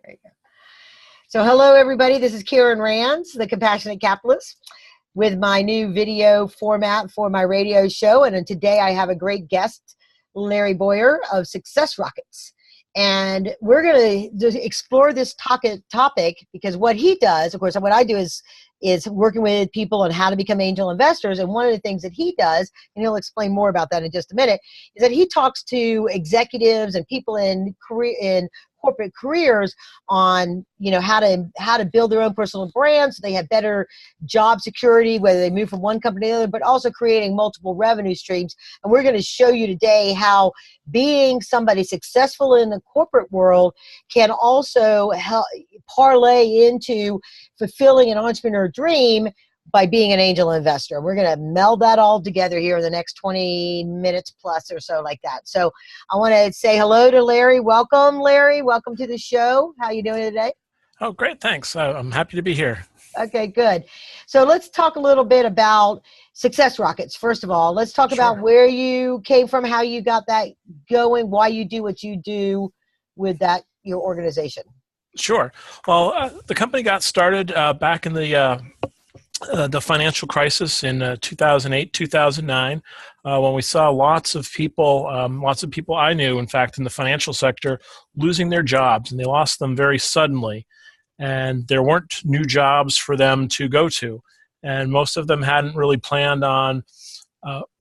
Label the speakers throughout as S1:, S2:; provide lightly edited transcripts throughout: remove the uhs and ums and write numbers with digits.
S1: There you go. So hello, everybody. This is Karen Rands, the Compassionate Capitalist, with my new video format for my radio show. And today I have a great guest, Larry Boyer of Success Rockets. And we're going to explore this topic because what he does, of course, what I do is working with people on how to become angel investors. And one of the things that he does, and he'll explain more about that in just a minute, is that he talks to executives and people in corporate careers on, how to build their own personal brand so they have better job security, whether they move from one company to the other, but also creating multiple revenue streams. And we're going to show you today how being somebody successful in the corporate world can also help parlay into fulfilling an entrepreneur dream by being an angel investor. We're going to meld that all together here in the next 20 minutes plus or so, like that. So I want to say hello to Larry. Welcome, Larry. Welcome to the show. How are you doing today?
S2: Oh, great. Thanks. I'm happy to be here.
S1: Okay, good. So let's talk a little bit about Success Rockets. First of all, let's talk about where you came from, how you got that going, why you do what you do with that, your organization.
S2: Sure. Well, the company got started back in the financial crisis in 2008, 2009, when we saw lots of people I knew, in fact, in the financial sector, losing their jobs, and they lost them very suddenly. And there weren't new jobs for them to go to. And most of them hadn't really planned on,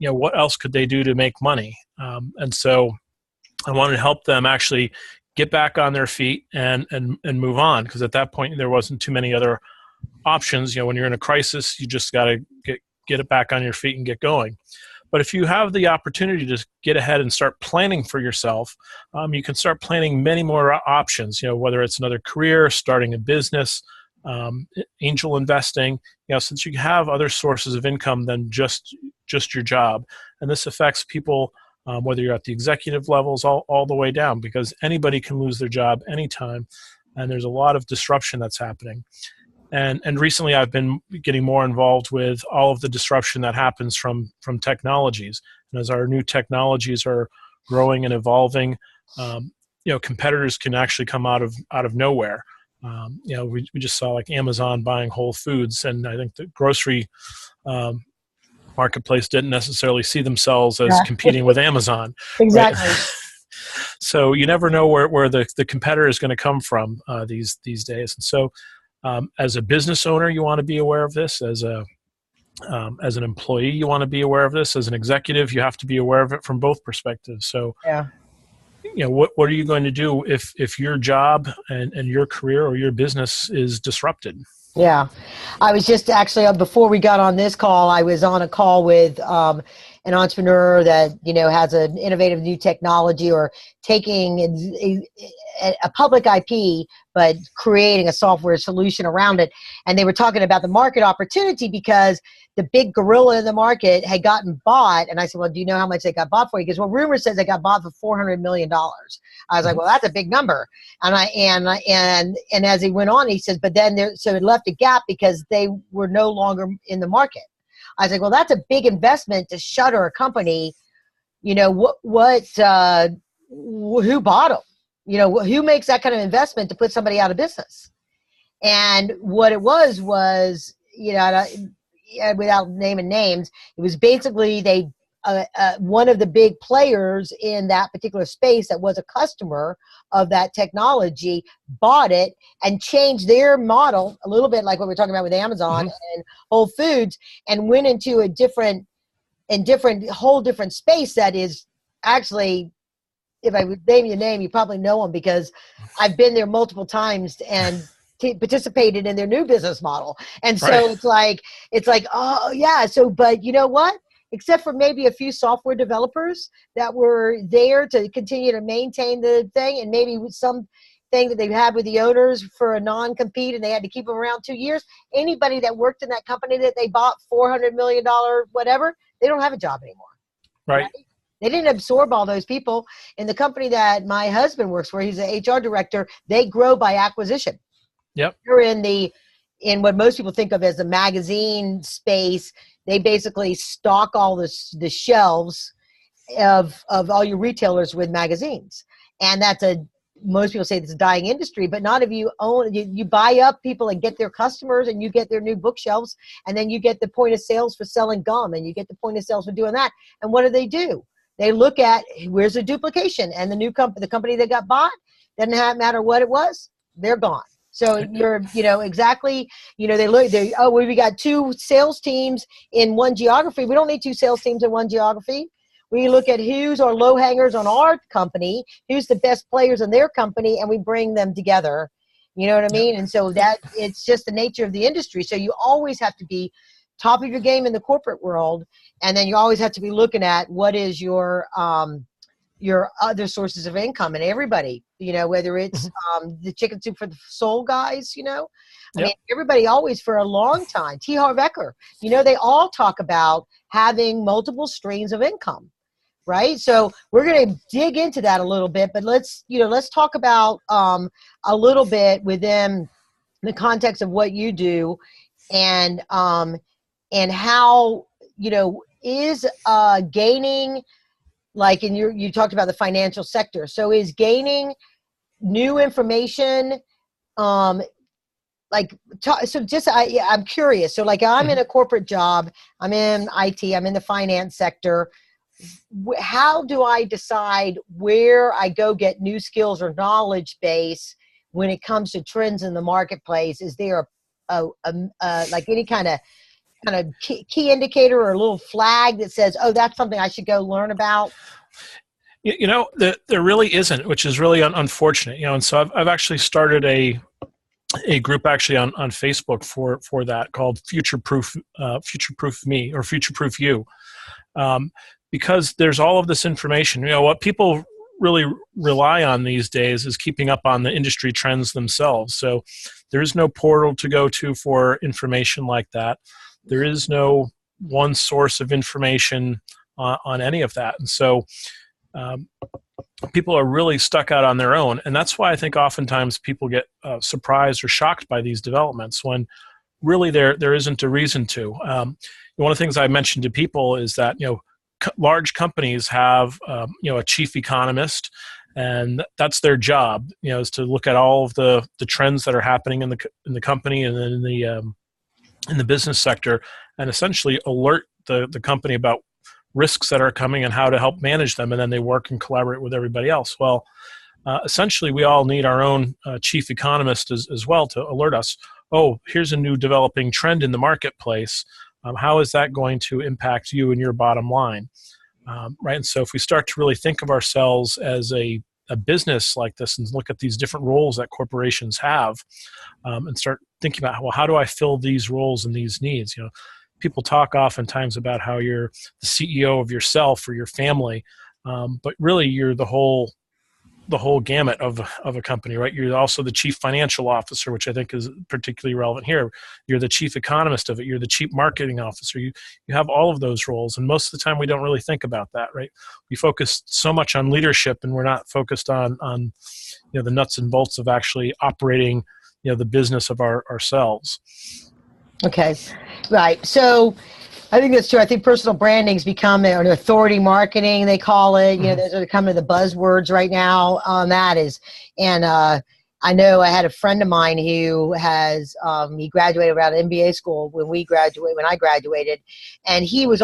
S2: what else could they do to make money. And so I wanted to help them actually get back on their feet and move on, because at that point there wasn't too many other options. When you're in a crisis, you just got to get it back on your feet and get going. But if you have the opportunity to get ahead and start planning for yourself, you can start planning many more options, whether it's another career, starting a business, angel investing, since you have other sources of income than just your job. And this affects people, whether you're at the executive levels all the way down, because anybody can lose their job anytime. And there's a lot of disruption that's happening. And recently I've been getting more involved with all of the disruption that happens from technologies. And as our new technologies are growing and evolving, competitors can actually come out of nowhere. We just saw like Amazon buying Whole Foods, and I think the grocery marketplace didn't necessarily see themselves as competing with Amazon.
S1: Exactly.
S2: Right? So you never know where the competitor is going to come from these days. And so as a business owner, you want to be aware of this. As an employee, you want to be aware of this. As an executive, you have to be aware of it from both perspectives. So, what are you going to do if your job and your career or your business is disrupted?
S1: Yeah. I was just actually, before we got on this call, I was on a call with an entrepreneur that, has an innovative new technology, or taking a public IP, but creating a software solution around it. And they were talking about the market opportunity because the big gorilla in the market had gotten bought. And I said, well, do you know how much they got bought for? He goes, well, rumor says they got bought for $400 million. I was like, well, that's a big number. And as he went on, he says, but then so it left a gap because they were no longer in the market. I was like, well, that's a big investment to shutter a company. Who bought them? Who makes that kind of investment to put somebody out of business? And what it was, without naming names, it was basically one of the big players in that particular space that was a customer of that technology bought it and changed their model a little bit, like what we're talking about with Amazon and Whole Foods, and went into a whole different space that is actually, if I would name your name, you probably know them because I've been there multiple times and participated in their new business model. And so it's like, oh yeah. So, but you know what? Except for maybe a few software developers that were there to continue to maintain the thing, and maybe some thing that they had with the owners for a non-compete and they had to keep them around 2 years. Anybody that worked in that company that they bought $400 million, whatever, they don't have a job anymore.
S2: Right?
S1: They didn't absorb all those people. In the company that my husband works for, he's an HR director, they grow by acquisition.
S2: Yep.
S1: You're in what most people think of as the magazine space. They basically stock all the shelves of all your retailers with magazines. And that's a most people say it's a dying industry, but not if you own, you buy up people and get their customers and you get their new bookshelves, and then you get the point of sales for selling gum, and you get the point of sales for doing that. And what do? They look at where's the duplication, and the company that got bought, doesn't matter what it was, they're gone. So you're, exactly, we got 2 sales teams in one geography. We don't need 2 sales teams in one geography. We look at who's our low hangers on our company, who's the best players in their company, and we bring them together. You know what I mean? And so that it's just the nature of the industry. So you always have to be top of your game in the corporate world. And then you always have to be looking at what is your other sources of income. And everybody, whether it's the chicken soup for the soul guys, I mean, everybody always for a long time, T. Harv Eker, they all talk about having multiple streams of income. Right. So we're going to dig into that a little bit, but let's talk about a little bit within the context of what you do and how, is gaining, like, and you talked about the financial sector. So is gaining new information, I'm curious. So like I'm in a corporate job, I'm in IT, I'm in the finance sector. How do I decide where I go get new skills or knowledge base when it comes to trends in the marketplace? Is there like any kind of key indicator or a little flag that says, oh, that's something I should go learn about?
S2: There really isn't, which is really unfortunate. And so I've actually started a group actually on Facebook for that called Future Proof Me or Future Proof You. Because there's all of this information. What people really rely on these days is keeping up on the industry trends themselves. So there is no portal to go to for information like that. There is no one source of information on any of that. And so people are really stuck out on their own. And that's why I think oftentimes people get surprised or shocked by these developments when really there isn't a reason to. One of the things I mentioned to people is that, large companies have, a chief economist, and that's their job, is to look at all of the trends that are happening in the company and then in the business sector, and essentially alert the company about risks that are coming and how to help manage them. And then they work and collaborate with everybody else. Well, essentially, we all need our own chief economist as well to alert us. Oh, here's a new developing trend in the marketplace. How is that going to impact you and your bottom line? Right. And so if we start to really think of ourselves as a business like this and look at these different roles that corporations have, and start thinking about, well, how do I fill these roles and these needs? People talk oftentimes about how you're the CEO of yourself or your family, but really you're the whole gamut of a company, right? You're also the chief financial officer, which I think is particularly relevant here. You're the chief economist of it. You're the chief marketing officer. You have all of those roles. And most of the time we don't really think about that, right? We focus so much on leadership and we're not focused on the nuts and bolts of actually operating, the business of ourselves.
S1: Okay. Right. So I think that's true. I think personal branding's become an authority marketing, they call it. Those are kind of the buzzwords right now on that is. And I know I had a friend of mine who has, he graduated out of MBA school when I graduated. And he was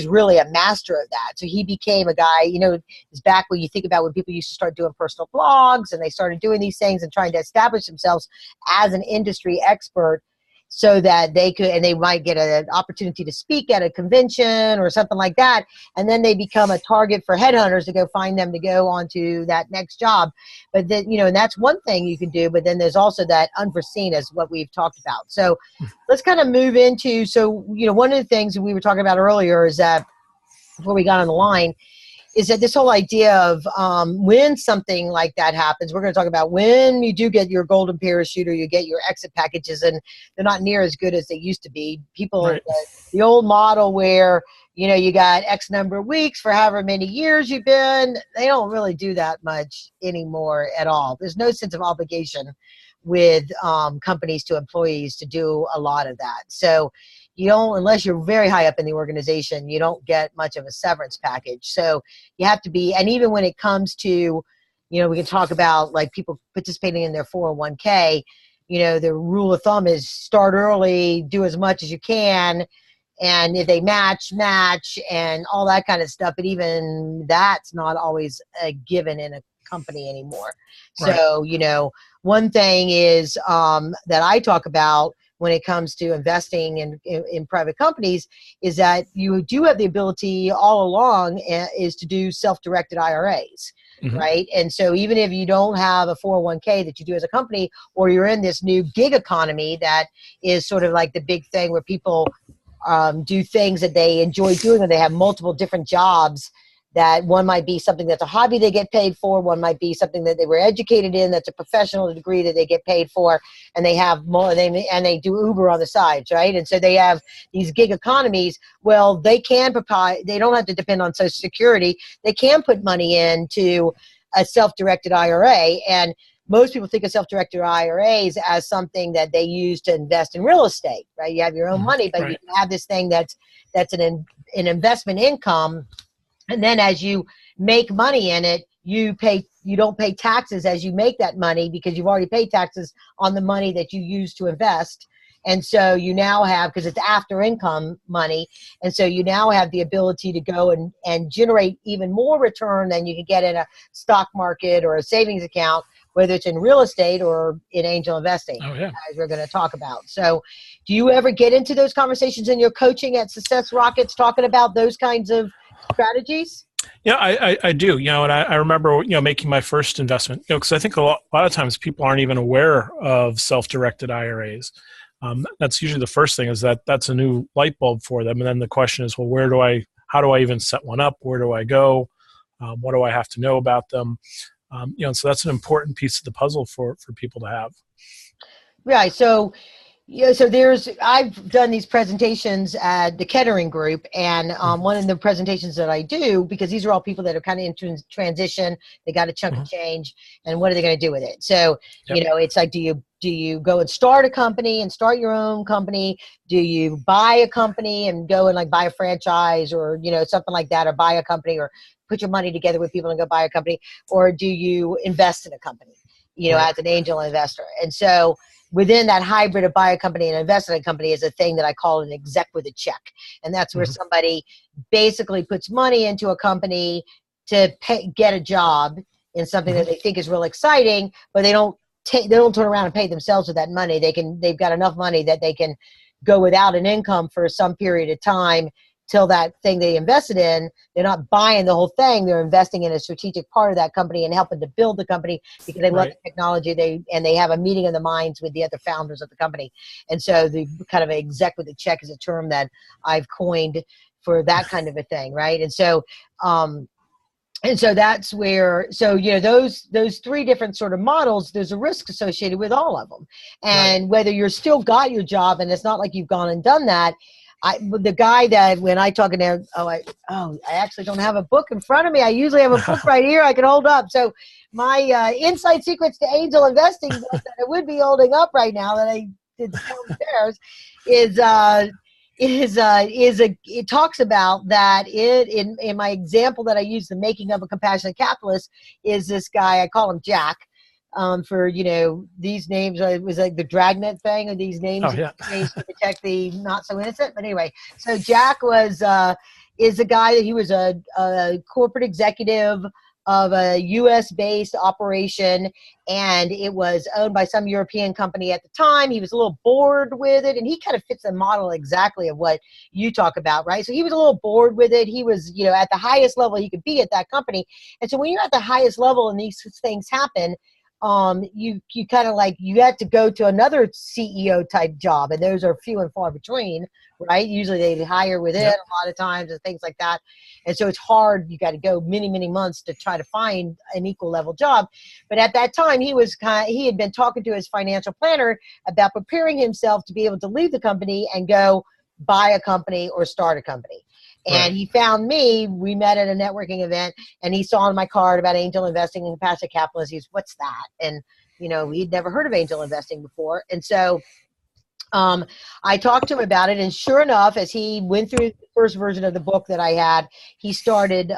S1: really a master of that. So he became a guy, it's back when you think about when people used to start doing personal blogs and they started doing these things and trying to establish themselves as an industry expert, so that they might get an opportunity to speak at a convention or something like that. And then they become a target for headhunters to go find them to go on to that next job. But then, and that's one thing you can do, but then there's also that unforeseen as what we've talked about. So let's kind of move into, one of the things we were talking about earlier is that before we got on the line, is that this whole idea of when something like that happens, we're going to talk about when you do get your golden parachute or you get your exit packages, and they're not near as good as they used to be. People, right. The old model where, you got X number of weeks for however many years you've been, they don't really do that much anymore at all. There's no sense of obligation with companies to employees to do a lot of that. So you don't, unless you're very high up in the organization, you don't get much of a severance package. So you have to be, and even when it comes to, we can talk about like people participating in their 401k. The rule of thumb is start early, do as much as you can. And if they match, and all that kind of stuff, but even that's not always a given in a company anymore.
S2: Right.
S1: So, one thing is that I talk about when it comes to investing in private companies is that you do have the ability all along is to do self-directed IRAs.
S2: Mm-hmm.
S1: Right. And so even if you don't have a 401k that you do as a company, or you're in this new gig economy that is sort of like the big thing where people do things that they enjoy doing, and they have multiple different jobs, that one might be something that's a hobby they get paid for, one might be something that they were educated in that's a professional degree that they get paid for, and they have more, and they do Uber on the sides, right? And so they have these gig economies. Well, they don't have to depend on Social Security. They can put money into a self-directed IRA, and most people think of self-directed IRAs as something that they use to invest in real estate, right? You have your own money, but you have this thing that's an investment income. And then as you make money in it, you don't pay taxes as you make that money, because you've already paid taxes on the money that you use to invest. And so you now have, because it's after income money, and so you now have the ability to go and generate even more return than you could get in a stock market or a savings account, whether it's in real estate or in angel investing, as we're going to talk about. So do you ever get into those conversations in your coaching at Success Rockets, talking about those kinds of strategies?
S2: Yeah, I do. And I remember, making my first investment, because I think a lot of times people aren't even aware of self-directed IRAs. That's usually the first thing, is that's a new light bulb for them. And then the question is, well, how do I even set one up? Where do I go? What do I have to know about them? So that's an important piece of the puzzle for people to have.
S1: Right. So I've done these presentations at the Kettering Group, and one of the presentations that I do, because these are all people that are kind of in transition, they got a chunk of change, and what are they going to do with it? So, it's like, do you go and start a company and start your own company? Do you buy a company and go and like buy a franchise, or, something like that, or buy a company, or put your money together with people and go buy a company? Or do you invest in a company, as an angel investor? And so within that hybrid of buy a company and invest in a company is a thing that I call an exec with a check. And that's where somebody basically puts money into a company to get a job in something that they think is real exciting, but they don't turn around and pay themselves with that money. They've got enough money that they can go without an income for some period of time till that thing they invested in. They're not buying the whole thing. They're investing in a strategic part of that company and helping to build the company because they love the technology. They have a meeting of the minds with the other founders of the company. And so the kind of exec with a check is a term that I've coined for that kind of a thing, right? And so that's where, those three different sort of models, there's a risk associated with all of them. And whether you're still got your job, and it's not like you've gone and done that, the guy that when I talk in there, I actually don't have a book in front of me. I usually have a book right here I can hold up. So my Inside Secrets to Angel Investing book that I would be holding up right now that I did downstairs it talks about that in my example that I use, the making of a compassionate capitalist, is this guy, I call him Jack. For these names, it was like the Dragnet thing, or these names to protect the not so innocent. But anyway, so Jack is a guy that he was a corporate executive of a U.S. based operation, and it was owned by some European company at the time. He was a little bored with it, and he kind of fits the model exactly of what you talk about, right? So he was a little bored with it. He was, at the highest level he could be at that company, and so when you're at the highest level and these things happen, you kind of like, you have to go to another CEO type job, and those are few and far between, right? Usually they hire within a lot of times and things like that. And so it's hard. You got to go many, many months to try to find an equal level job. But at that time, he had been talking to his financial planner about preparing himself to be able to leave the company and go buy a company or start a company. And he found me. We met at a networking event, and he saw on my card about angel investing and compassionate capitalism. He's, what's that? And, he'd never heard of angel investing before. And so I talked to him about it. And sure enough, as he went through first version of the book that I had, he started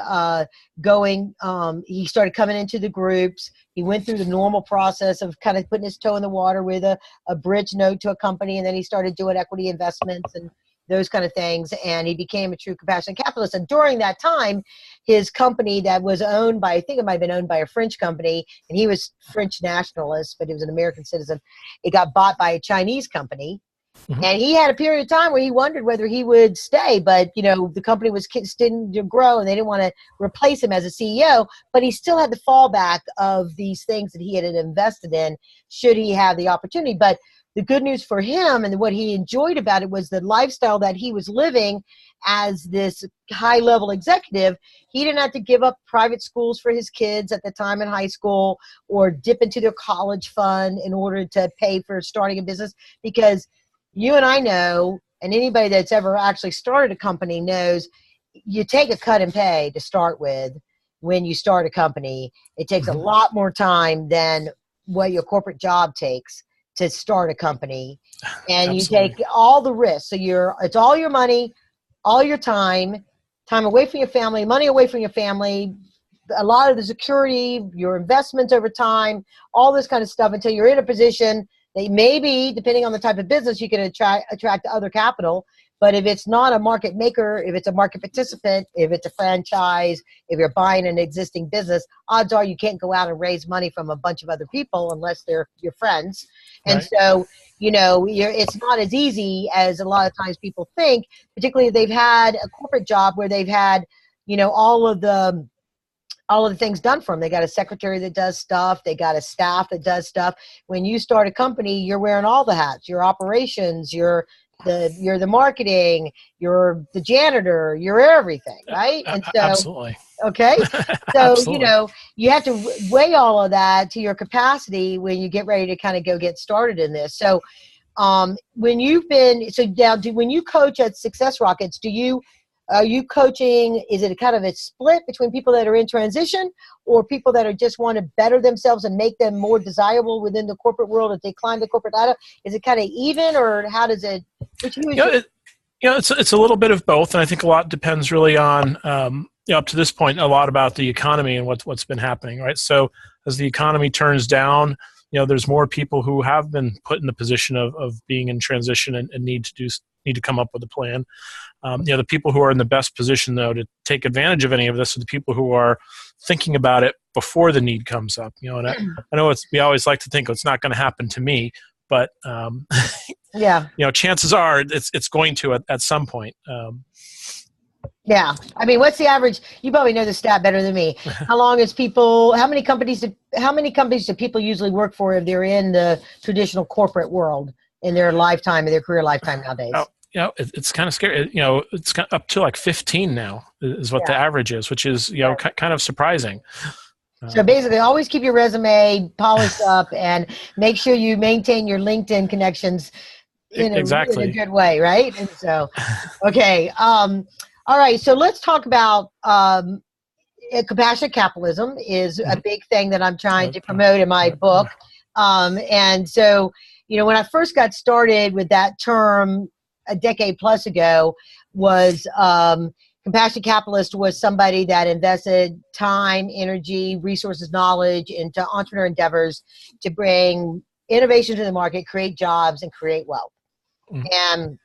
S1: he started coming into the groups. He went through the normal process of kind of putting his toe in the water with a bridge note to a company, and then he started doing equity investments and those kind of things, and he became a true compassionate capitalist. And during that time, his company that was owned by, I think it might have been owned by a French company, and he was French nationalist, but he was an American citizen. It got bought by a Chinese company. Mm-hmm. And he had a period of time where he wondered whether he would stay, but the company was continuing to grow, and they didn't want to replace him as a CEO. But he still had the fallback of these things that he had invested in, should he have the opportunity. But the good news for him and what he enjoyed about it was the lifestyle that he was living as this high-level executive. He didn't have to give up private schools for his kids at the time in high school or dip into their college fund in order to pay for starting a business, because you and I know, and anybody that's ever actually started a company knows, you take a cut in pay to start with when you start a company. It takes a lot more time than what your corporate job takes to start a company. And you take all the risks. So it's all your money, all your time away from your family, money away from your family, a lot of the security, your investments over time, all this kind of stuff, until you're in a position that maybe, depending on the type of business, you can attract other capital. But if it's not a market maker, if it's a market participant, if it's a franchise, if you're buying an existing business, odds are you can't go out and raise money from a bunch of other people unless they're your friends. And so, it's not as easy as a lot of times people think, particularly if they've had a corporate job where they've had, all of the things done for them. They got a secretary that does stuff. They got a staff that does stuff. When you start a company, you're wearing all the hats. Your operations, you're the marketing, you're the janitor, you're everything, right? And so,
S2: absolutely.
S1: Okay. So,
S2: Absolutely.
S1: You have to weigh all of that to your capacity when you get ready to kind of go get started in this. So, when you coach at Success Rockets, are you coaching, is it kind of a split between people that are in transition or people that are just want to better themselves and make them more desirable within the corporate world as they climb the corporate ladder? Is it kind of even, or how does it? It's
S2: a little bit of both, and I think a lot depends really on up to this point a lot about the economy and what's been happening, right? So as the economy turns down, there's more people who have been put in the position of being in transition and need to come up with a plan. The people who are in the best position, though, to take advantage of any of this are the people who are thinking about it before the need comes up. And I know we always like to think it's not going to happen to me, but chances are it's going to at some point.
S1: Yeah. I mean, what's the average? You probably know the stat better than me. How many companies do people usually work for if they're in the traditional corporate world in their career lifetime nowadays?
S2: It's kind of scary. It's up to like 15 now is what the average is, which is, kind of surprising.
S1: So basically, always keep your resume polished up and make sure you maintain your LinkedIn connections in a good way, right? And so, okay. All right. So let's talk about compassionate capitalism is a big thing that I'm trying to promote in my book. And so, when I first got started with that term a decade plus ago, was compassionate capitalist was somebody that invested time, energy, resources, knowledge into entrepreneur endeavors to bring innovation to the market, create jobs, and create wealth. And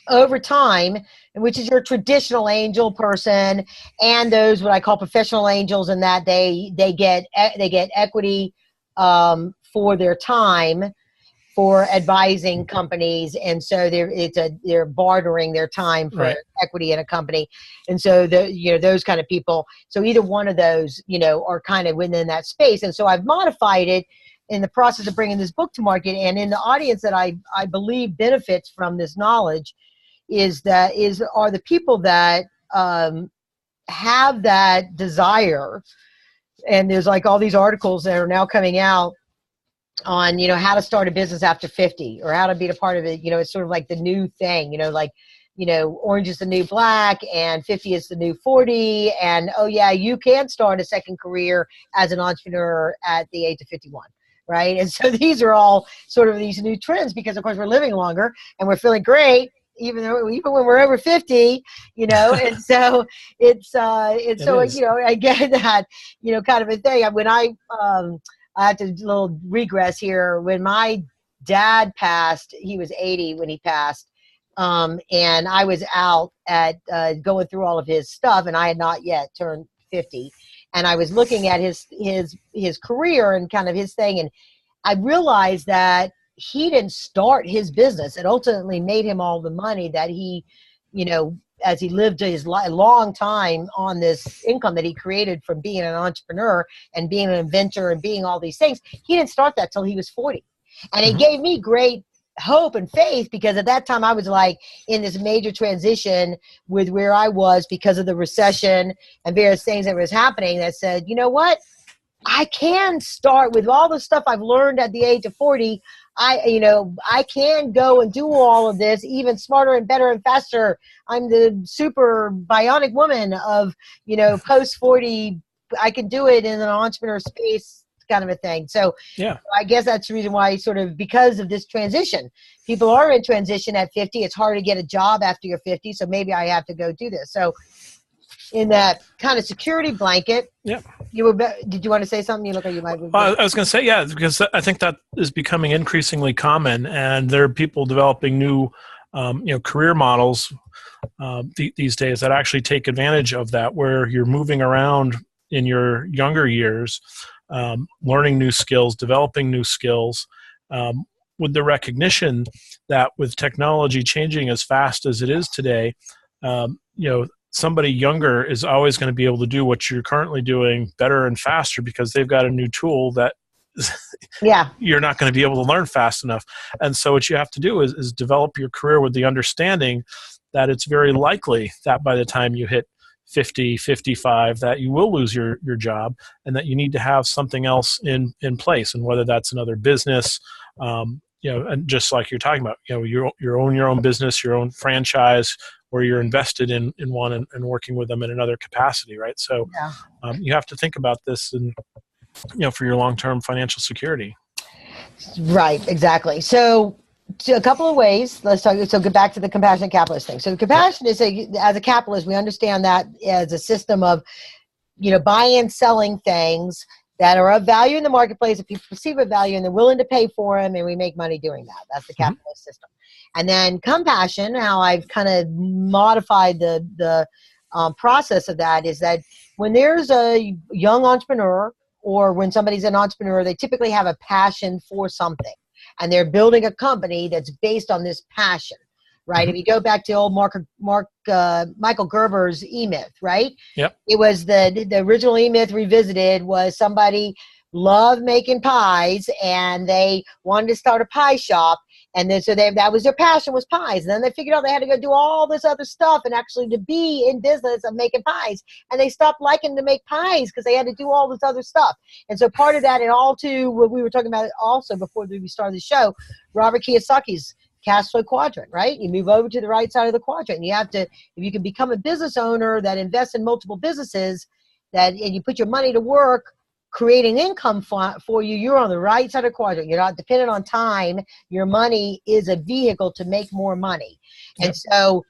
S1: over time, which is your traditional angel person, and those what I call professional angels, in that they get equity for their time for advising companies, and so they're bartering their time for equity in a company, and so those kind of people. So either one of those are kind of within that space, and so I've modified it in the process of bringing this book to market, and in the audience that I believe benefits from this knowledge are the people that have that desire. And there's like all these articles that are now coming out on how to start a business after 50 or how to be a part of it. It's sort of like the new thing, orange is the new black and 50 is the new 40, and you can start a second career as an entrepreneur at the age of 51. Right. And so these are all sort of these new trends because, of course, we're living longer and we're feeling great, even when we're over 50, and so it's so,
S2: is.
S1: I get that, kind of a thing. When I had to little regress here. When my dad passed, he was 80 when he passed. And I was out at going through all of his stuff, and I had not yet turned 50. And I was looking at his career and kind of his thing, and I realized that he didn't start his business. It ultimately made him all the money that he, as he lived his long time on this income that he created from being an entrepreneur and being an inventor and being all these things. He didn't start that till he was 40. And it gave me great hope and faith, because at that time I was like in this major transition with where I was because of the recession and various things that was happening, that said, you know what? I can start with all the stuff I've learned at the age of 40. I can go and do all of this even smarter and better and faster. I'm the super bionic woman of, post 40. I can do it in an entrepreneur space, kind of a thing. So
S2: yeah,
S1: I guess that's the reason why, sort of because of this transition, people are in transition at 50. It's hard to get a job after you're 50. So maybe I have to go do this. So in that kind of security blanket,
S2: yeah.
S1: Did you want to say something? You look like you might.
S2: I was going to say, yeah, because I think that is becoming increasingly common, and there are people developing new, career models these days that actually take advantage of that, where you're moving around in your younger years, learning new skills, developing new skills, with the recognition that with technology changing as fast as it is today, somebody younger is always going to be able to do what you're currently doing better and faster, because they've got a new tool that you're not going to be able to learn fast enough. And so what you have to do is develop your career with the understanding that it's very likely that by the time you hit 50, 55, that you will lose your job, and that you need to have something else in place. And whether that's another business, and just like you're talking about, you own your own business, your own franchise, or you're invested in one and working with them in another capacity, right? So you have to think about this and, for your long-term financial security.
S1: Right, exactly. So a couple of ways. Let's talk. So get back to the compassionate capitalist thing. So the compassion is as a capitalist, we understand that as a system of, buying and selling things that are of value in the marketplace, that people perceive of value and they're willing to pay for them, and we make money doing that. That's the capitalist system. And then compassion, how I've kind of modified the process of that, is that when there's a young entrepreneur, or when somebody's an entrepreneur, they typically have a passion for something, and they're building a company that's based on this passion, right? If you go back to old Michael Gerber's E-Myth, right?
S2: Yep.
S1: It was the original E-Myth revisited was somebody loved making pies, and they wanted to start a pie shop. And then that was their passion, was pies. And then they figured out they had to go do all this other stuff and actually to be in business of making pies. And they stopped liking to make pies because they had to do all this other stuff. And so part of that, and all to what we were talking about also before we started the show, Robert Kiyosaki's cash flow quadrant, right? You move over to the right side of the quadrant. You have to, if you can become a business owner that invests in multiple businesses, and you put your money to work, creating income for you, you're on the right side of the quadrant. You're not dependent on time. Your money is a vehicle to make more money.
S2: Yep.
S1: And so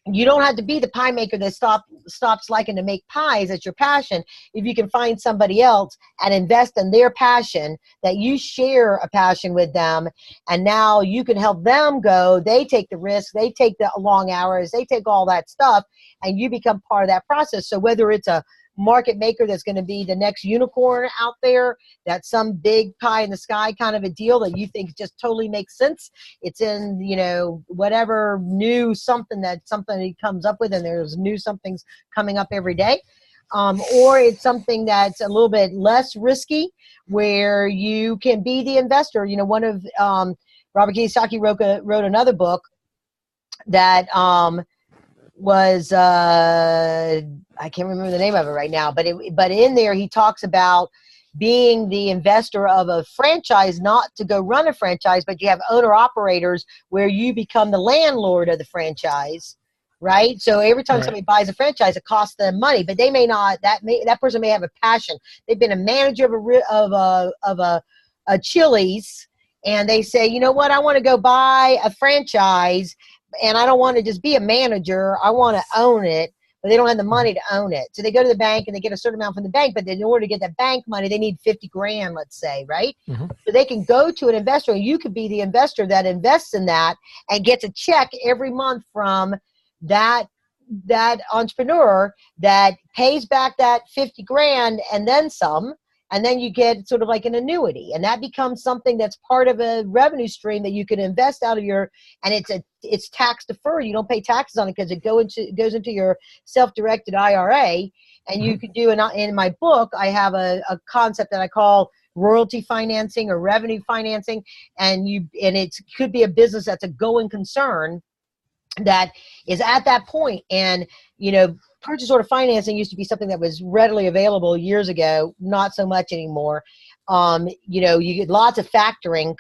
S1: you don't have to be the pie maker that stops liking to make pies. That's your passion. If you can find somebody else and invest in their passion, that you share a passion with them, and now you can help them go. They take the risk. They take the long hours. They take all that stuff, and you become part of that process. So whether it's a market maker that's going to be the next unicorn out there, that's some big pie in the sky kind of a deal that you think just totally makes sense. It's in, whatever new something that somebody comes up with, and there's new somethings coming up every day. Or it's something that's a little bit less risky, where you can be the investor. One of Robert Kiyosaki wrote another book that was I can't remember the name of it right now, but in there he talks about being the investor of a franchise, not to go run a franchise, but you have owner operators where you become the landlord of the franchise, right? So every time somebody buys a franchise, it costs them money, but they may not. That person may have a passion. They've been a manager of a Chili's, and they say, you know what, I want to go buy a franchise. and I don't want to just be a manager. I want to own it, but they don't have the money to own it. So they go to the bank and they get a certain amount from the bank, but then in order to get that bank money, they need 50 grand, let's say, right? So they can go to an investor, and you could be the investor that invests in that and gets a check every month from that entrepreneur that pays back that 50 grand and then some. And then you get sort of like an annuity, and that becomes something that's part of a revenue stream that you can invest out of your, and it's tax deferred. You don't pay taxes on it because it goes into your self-directed IRA. And you could do, in my book, I have a concept that I call royalty financing or revenue financing. And it could be a business that's a going concern that is at that point. And, purchase order financing used to be something that was readily available years ago, not so much anymore. You get lots of factoring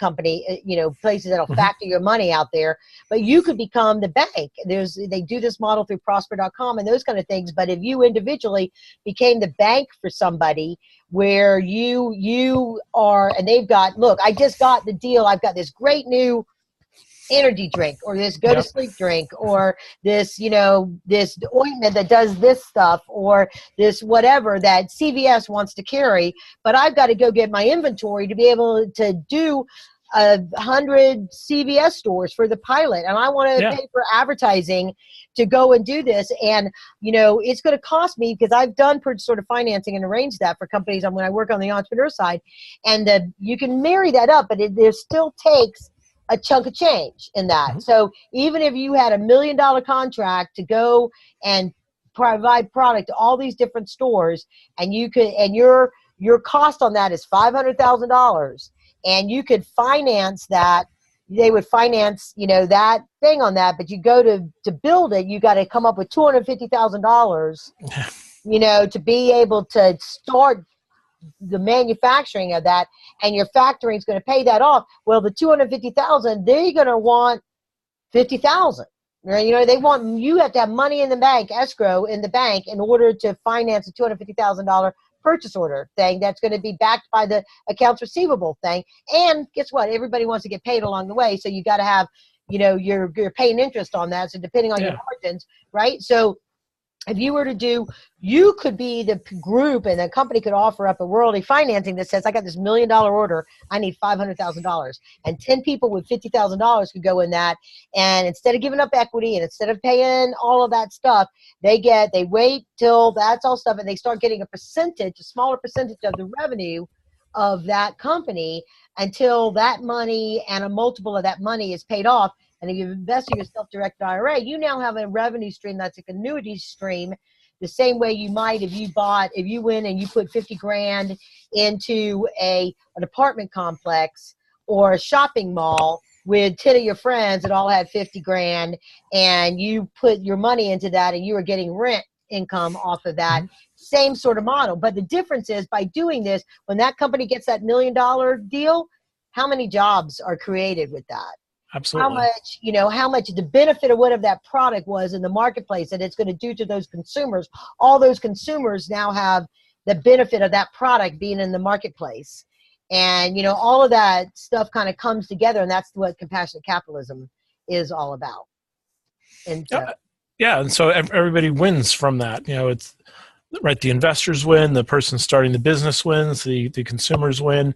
S1: places that'll factor your money out there, but you could become the bank. They do this model through prosper.com and those kind of things. But if you individually became the bank for somebody where you are, and they've got, look, I just got the deal. I've got this great new energy drink, or this go to sleep drink, or this this ointment that does this stuff, or this whatever that CVS wants to carry, but I've got to go get my inventory to be able to do 100 CVS stores for the pilot, and I want to pay for advertising to go and do this. And it's going to cost me, because I've done sort of financing and arranged that for companies when I work on the entrepreneur side, and you can marry that up, but there still takes a chunk of change in that. So even if you had $1 million contract to go and provide product to all these different stores, and your cost on that is $500,000, and you could finance that, they would finance, that thing on that, but you go to build it, you got to come up with $250,000, to be able to start the manufacturing of that, and your factoring is going to pay that off. Well, the $250,000, they're going to want $50,000. Right? They want, you have to have money in the bank, escrow in the bank, in order to finance a $250,000 purchase order thing that's going to be backed by the accounts receivable thing. And guess what? Everybody wants to get paid along the way, so you got to have, you're paying interest on that. So depending on your margins, right? So if you were to you could be the group, and the company could offer up a royalty financing that says, I got this $1 million order, I need $500,000. And 10 people with $50,000 could go in that. And instead of giving up equity and instead of paying all of that stuff, they wait till that's all stuff, and they start getting a smaller percentage of the revenue of that company until that money and a multiple of that money is paid off. And if you invest in your self-directed IRA, you now have a revenue stream that's like an annuity stream, the same way you might if you went and you put 50 grand into an apartment complex or a shopping mall with 10 of your friends that all had 50 grand, and you put your money into that and you were getting rent income off of that. Same sort of model. But the difference is, by doing this, when that company gets that $1 million deal, how many jobs are created with that?
S2: Absolutely.
S1: How much the benefit of whatever that product was in the marketplace that it's going to do to those consumers. All those consumers now have the benefit of that product being in the marketplace. And, all of that stuff kind of comes together, and that's what compassionate capitalism is all about. And
S2: and so everybody wins from that. It's right. The investors win, the person starting the business wins, the consumers win.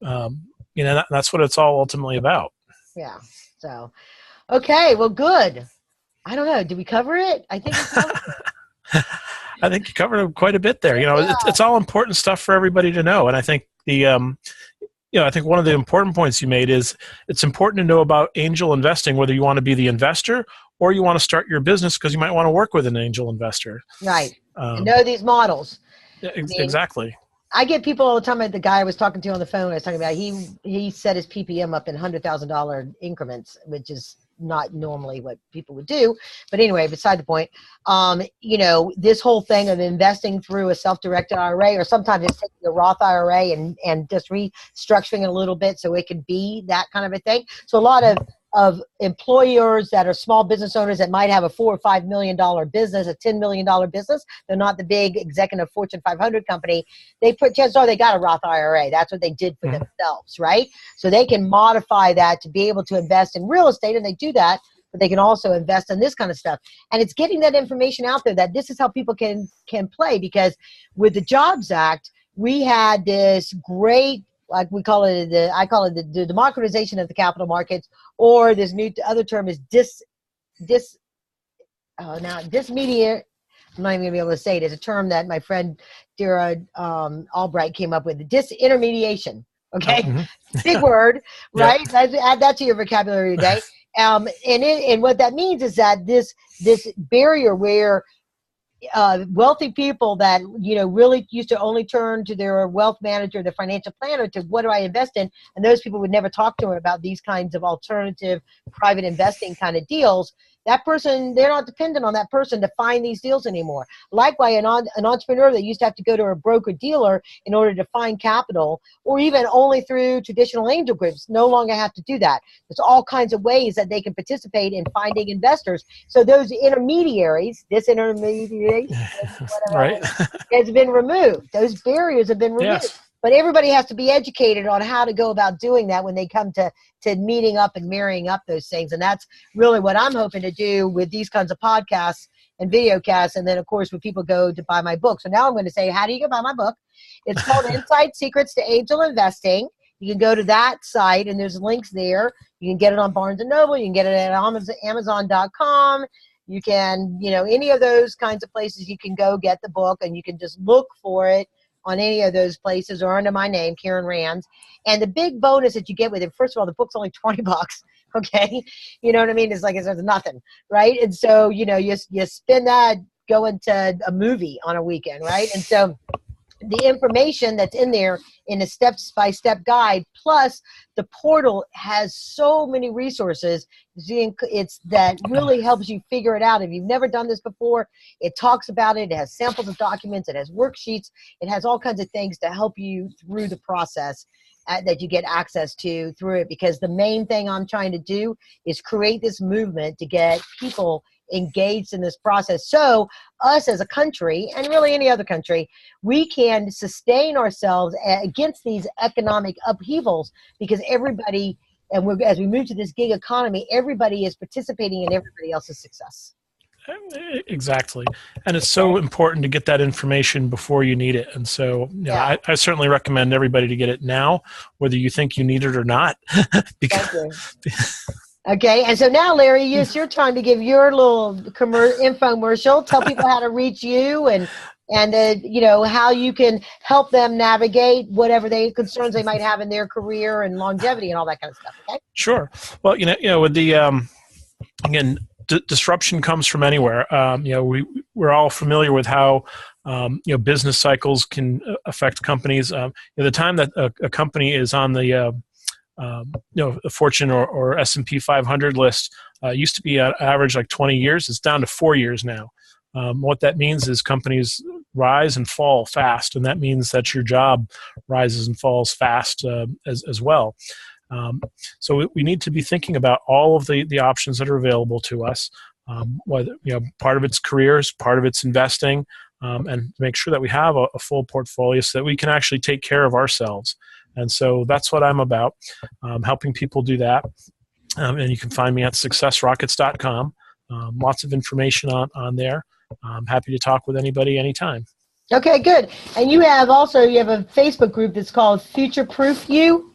S2: That's what it's all ultimately about.
S1: Yeah. So, okay. Well, good. I don't know. Did we cover it? I think we covered it.
S2: I think you covered quite a bit there. It's all important stuff for everybody to know. And I think I think one of the important points you made is it's important to know about angel investing, whether you want to be the investor or you want to start your business, because you might want to work with an angel investor.
S1: Right. And know these models.
S2: Exactly.
S1: I get people all the time. The guy I was talking to on the phone, I was talking about, he set his PPM up in $100,000 increments, which is not normally what people would do. But anyway, beside the point, this whole thing of investing through a self-directed IRA, or sometimes it's taking a Roth IRA and just restructuring it a little bit so it could be that kind of a thing. So a lot of employers that are small business owners that might have a $4 or $5 million business, a $10 million business, they're not the big executive Fortune 500 company. Chances are they got a Roth IRA. That's what they did for themselves, right? So they can modify that to be able to invest in real estate, and they do that but they can also invest in this kind of stuff. And it's getting that information out there that this is how people can play, because with the Jobs Act, we had this great, like we call it, I call it the democratization of the capital markets, or this new other term is dismedia. I'm not even gonna be able to say it. It's a term that my friend Dara Albright came up with. Disintermediation. Okay, big word, right? Yep. Add that to your vocabulary today. And what that means is that this barrier where wealthy people that really used to only turn to their wealth manager, the financial planner, to what do I invest in, and those people would never talk to them about these kinds of alternative private investing kind of deals. That person, they're not dependent on that person to find these deals anymore. Likewise, an entrepreneur that used to have to go to a broker dealer in order to find capital, or even only through traditional angel groups, no longer have to do that. There's all kinds of ways that they can participate in finding investors. So those intermediaries, disintermediation,
S2: right,
S1: has been removed. Those barriers have been removed. Yes. But everybody has to be educated on how to go about doing that when they come to meeting up and marrying up those things. And that's really what I'm hoping to do with these kinds of podcasts and video casts. And then, of course, when people go to buy my book. So now I'm going to say, how do you go buy my book? It's called Inside Secrets to Angel Investing. You can go to that site, and there's links there. You can get it on Barnes & Noble. You can get it at Amazon.com. You can, any of those kinds of places, you can go get the book, and you can just look for it on any of those places or under my name, Karen Rands. And the big bonus that you get with it, first of all, the book's only $20. Okay. You know what I mean? It's like, it's nothing. Right. And so, you spend that going to a movie on a weekend. Right. And so the information that's in there in a step-by-step guide, plus the portal has so many resources. It's that really helps you figure it out. If you've never done this before, it talks about it. It has samples of documents. It has worksheets. It has all kinds of things to help you through the process that you get access to through it. Because the main thing I'm trying to do is create this movement to get people engaged in this process. So us as a country, and really any other country, we can sustain ourselves against these economic upheavals, because everybody, and as we move to this gig economy, everybody is participating in everybody else's success.
S2: Exactly. And it's so important to get that information before you need it. And so I certainly recommend everybody to get it now, whether you think you need it or not. Because
S1: okay, and so now, Larry, it's your time to give your little infomercial. Tell people how to reach you and how you can help them navigate whatever concerns they might have in their career and longevity and all that kind of stuff. Okay.
S2: Sure. Well, with the again, disruption comes from anywhere. We're all familiar with how business cycles can affect companies. The time that a company is on the a Fortune or S&P 500 list used to be an average like 20 years. It's down to 4 years now. What that means is companies rise and fall fast, and that means that your job rises and falls fast as well. So we need to be thinking about all of the options that are available to us. Whether part of it's careers, part of it's investing, and make sure that we have a full portfolio so that we can actually take care of ourselves. And so that's what I'm about, helping people do that. And you can find me at successrockets.com. Lots of information on there. I'm happy to talk with anybody anytime.
S1: Okay, good. And you have a Facebook group that's called Future Proof You?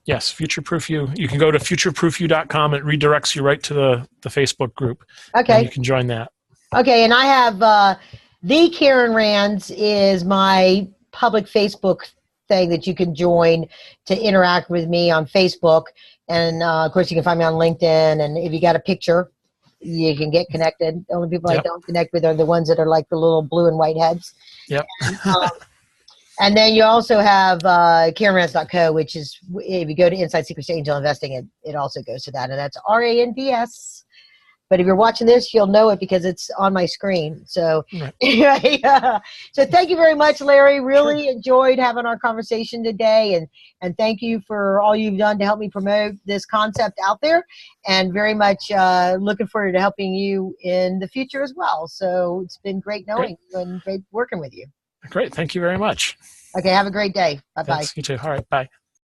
S2: Yes, Future Proof You. You can go to futureproofyou.com. It redirects you right to the Facebook group. Okay. And you can join that.
S1: Okay, and I have the Karen Rands is my public Facebook thing that you can join to interact with me on Facebook. And of course, you can find me on LinkedIn. And if you got a picture, you can get connected. The only people I don't connect with are the ones that are like the little blue and white heads.
S2: Yep.
S1: And then you also have KarenRands.co, which is, if you go to Inside Secrets to Angel Investing, it also goes to that. And that's RANDS. But if you're watching this, you'll know it because it's on my screen. So anyway, so thank you very much, Larry. Really enjoyed having our conversation today. And thank you for all you've done to help me promote this concept out there. And very much looking forward to helping you in the future as well. So it's been great knowing you and great working with you.
S2: Great. Thank you very much.
S1: Okay. Have a great day. Bye-bye.
S2: Thanks, you too. All right. Bye.